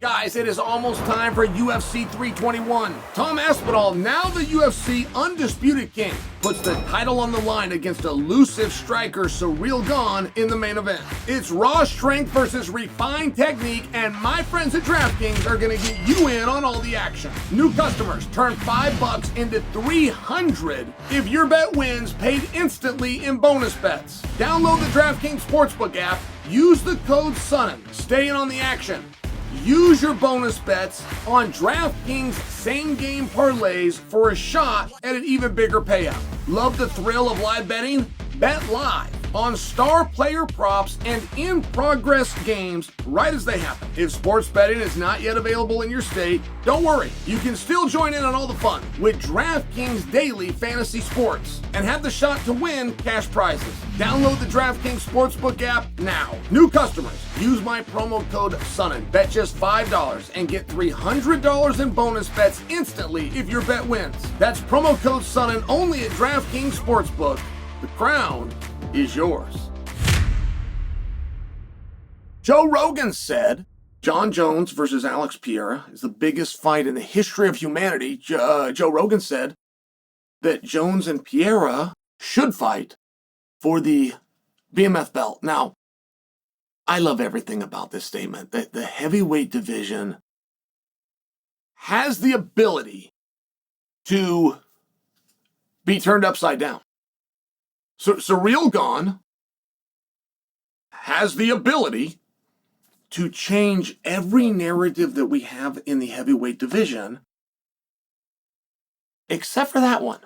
Guys, it is almost time for UFC 321. Tom Aspinall, now the UFC Undisputed King, puts the title on the line against elusive striker Ciryl Gane in the main event. It's raw strength versus refined technique, and my friends at DraftKings are going to get you in on all the action. New customers turn $5 into $300 if your bet wins, paid instantly in bonus bets. Download the DraftKings Sportsbook app, use the code SONNEN, stay in on the action. Use your bonus bets on DraftKings same-game parlays for a shot at an even bigger payout. Love the thrill of live betting? Bet live on star player props and in-progress games right as they happen. If sports betting is not yet available in your state, don't worry. You can still join in on all the fun with DraftKings Daily Fantasy Sports and have the shot to win cash prizes. Download the DraftKings Sportsbook app now. New customers, use my promo code SONNEN. Bet just $5 and get $300 in bonus bets instantly if your bet wins. That's promo code SONNEN only at DraftKings Sportsbook. The crown is yours. Joe Rogan said Jon Jones versus Alex Pereira is the biggest fight in the history of humanity. Joe Rogan said that Jones and Pereira should fight for the BMF belt. Now, I love everything about this statement. That the heavyweight division has the ability to be turned upside down. So Ciryl Gane has the ability to change every narrative that we have in the heavyweight division, except for that one.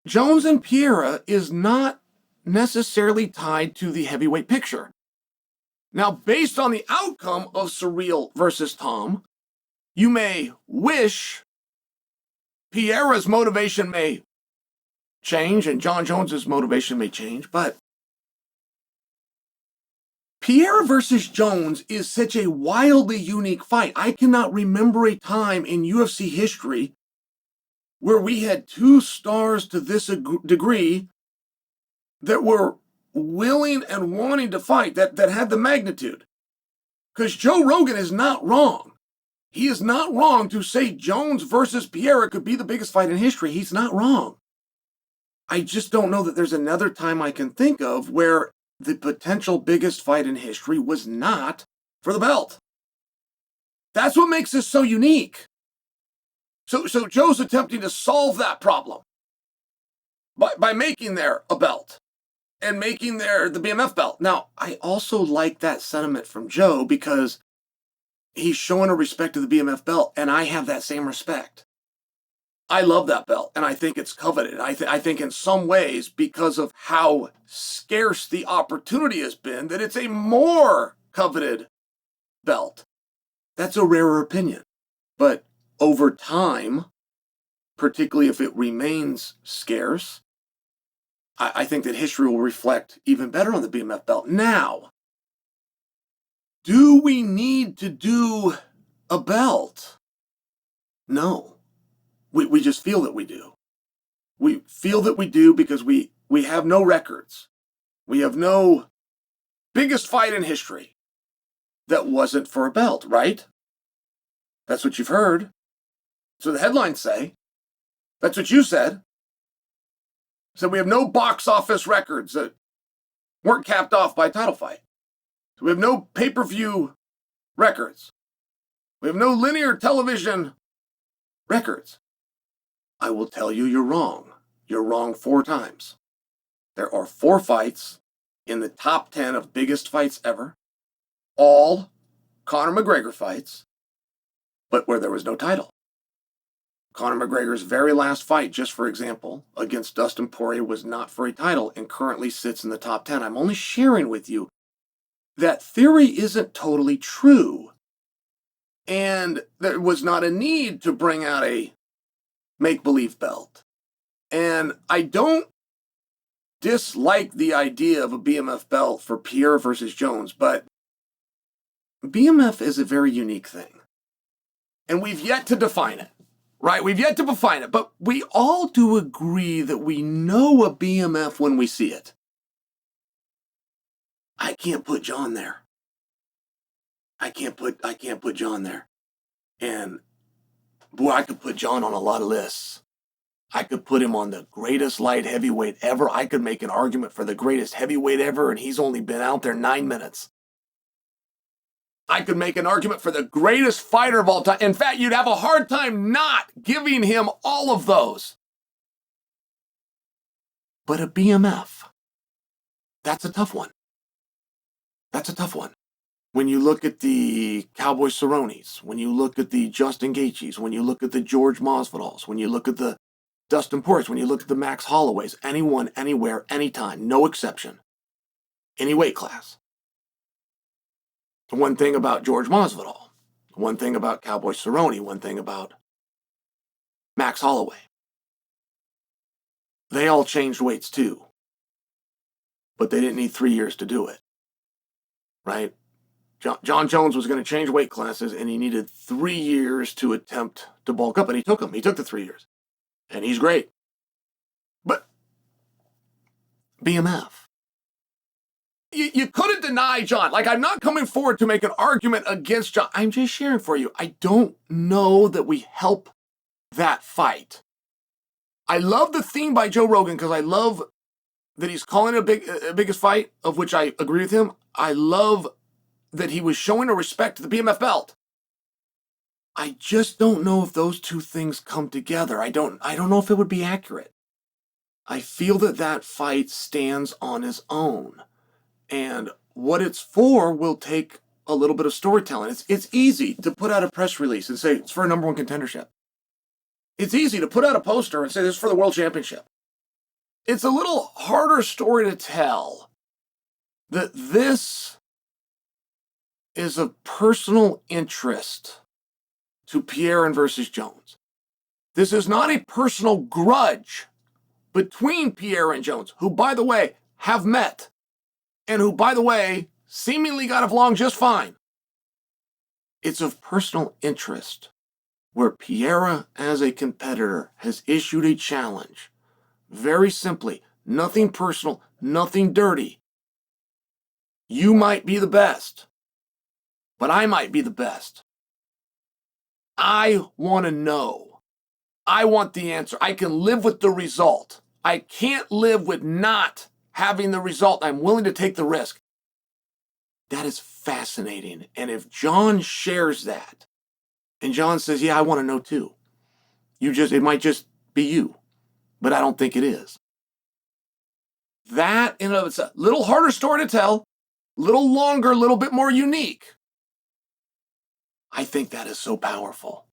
Jones and Pereira is not necessarily tied to the heavyweight picture. Now, based on the outcome of Ciryl versus Tom, you may wish Pereira's motivation may change and Jon Jones's motivation may change, but Pereira versus Jones is such a wildly unique fight. I cannot remember a time in UFC history where we had two stars to this degree that were willing and wanting to fight, that had the magnitude. Because Joe Rogan is not wrong. He is not wrong to say Jones versus Pereira could be the biggest fight in history. He's not wrong. I just don't know that there's another time I can think of where the potential biggest fight in history was not for the belt. That's what makes this so unique. So Joe's attempting to solve that problem by making there a belt and making there the BMF belt. Now, I also like that sentiment from Joe because he's showing a respect to the BMF belt, and I have that same respect. I love that belt, and I think it's coveted. I think in some ways, because of how scarce the opportunity has been, that it's a more coveted belt. That's a rarer opinion. But over time, particularly if it remains scarce, I think that history will reflect even better on the BMF belt. Now, do we need to do a belt? No. We just feel that we do. We feel that we do because we have no records. We have no biggest fight in history that wasn't for a belt, right? That's what you've heard. So the headlines say. That's what you said. So we have no box office records that weren't capped off by a title fight. So we have no pay-per-view records. We have no linear television records. I will tell you you're wrong. You're wrong 4 times. There are 4 fights in the top 10 of biggest fights ever, all Conor McGregor fights, but where there was no title. Conor McGregor's very last fight, just for example, against Dustin Poirier was not for a title and currently sits in the top 10. I'm only sharing with you that theory isn't totally true. And there was not a need to bring out a make-believe belt. And I don't dislike the idea of a BMF belt for Pereira versus Jones, but BMF is a very unique thing. And we've yet to define it, right? We've yet to define it, but we all do agree that we know a BMF when we see it. I can't put Jon there. I can't put Jon there. And boy, I could put Jon on a lot of lists. I could put him on the greatest light heavyweight ever. I could make an argument for the greatest heavyweight ever, and he's only been out there 9 minutes. I could make an argument for the greatest fighter of all time. In fact, you'd have a hard time not giving him all of those. But a BMF, that's a tough one. That's a tough one. When you look at the Cowboy Cerrones, when you look at the Justin Gaethjes, when you look at the George Masvidals, when you look at the Dustin Poiriers, when you look at the Max Holloways, anyone, anywhere, anytime, no exception, any weight class. One thing about George Masvidal, one thing about Cowboy Cerrone, one thing about Max Holloway. They all changed weights too, but they didn't need 3 years to do it, right? Jon Jones was going to change weight classes, and he needed 3 years to attempt to bulk up, and he took them. He took the 3 years, and he's great. But BMF, you couldn't deny Jon. Like, I'm not coming forward to make an argument against Jon. I'm just sharing for you. I don't know that we help that fight. I love the theme by Joe Rogan because I love that he's calling it a biggest fight, of which I agree with him. I love that he was showing a respect to the BMF belt. I just don't know if those two things come together. I don't know if it would be accurate. I feel that fight stands on its own. And what it's for will take a little bit of storytelling. It's easy to put out a press release and say it's for a number one contendership. It's easy to put out a poster and say this is for the world championship. It's a little harder story to tell that this is of personal interest to Pereira versus Jones. This is not a personal grudge between Pereira and Jones, who, by the way, have met, and who, by the way, seemingly got along just fine. It's of personal interest where Pereira, as a competitor, has issued a challenge. Very simply, nothing personal, nothing dirty. You might be the best, but I might be the best. I want to know. I want the answer. I can live with the result. I can't live with not having the result. I'm willing to take the risk. That is fascinating. And if Jon shares that, and Jon says, yeah, I want to know too. It might just be you, but I don't think it is. That in and of itself, a little harder story to tell, a little longer, a little bit more unique. I think that is so powerful.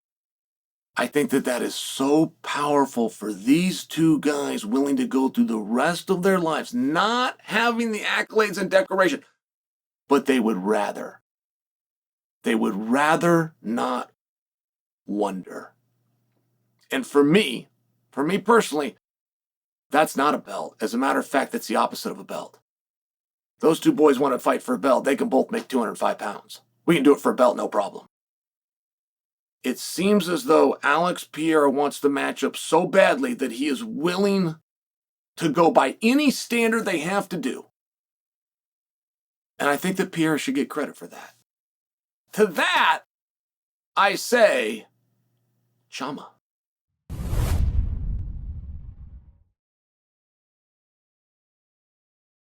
I think that is so powerful for these two guys willing to go through the rest of their lives, not having the accolades and decoration, but they would rather not wonder. And for me personally, that's not a belt. As a matter of fact, that's the opposite of a belt. Those two boys want to fight for a belt. They can both make 205 pounds. We can do it for a belt, no problem. It seems as though Alex Pereira wants the matchup so badly that he is willing to go by any standard they have to do. And I think that Pereira should get credit for that. To that, I say, Chama.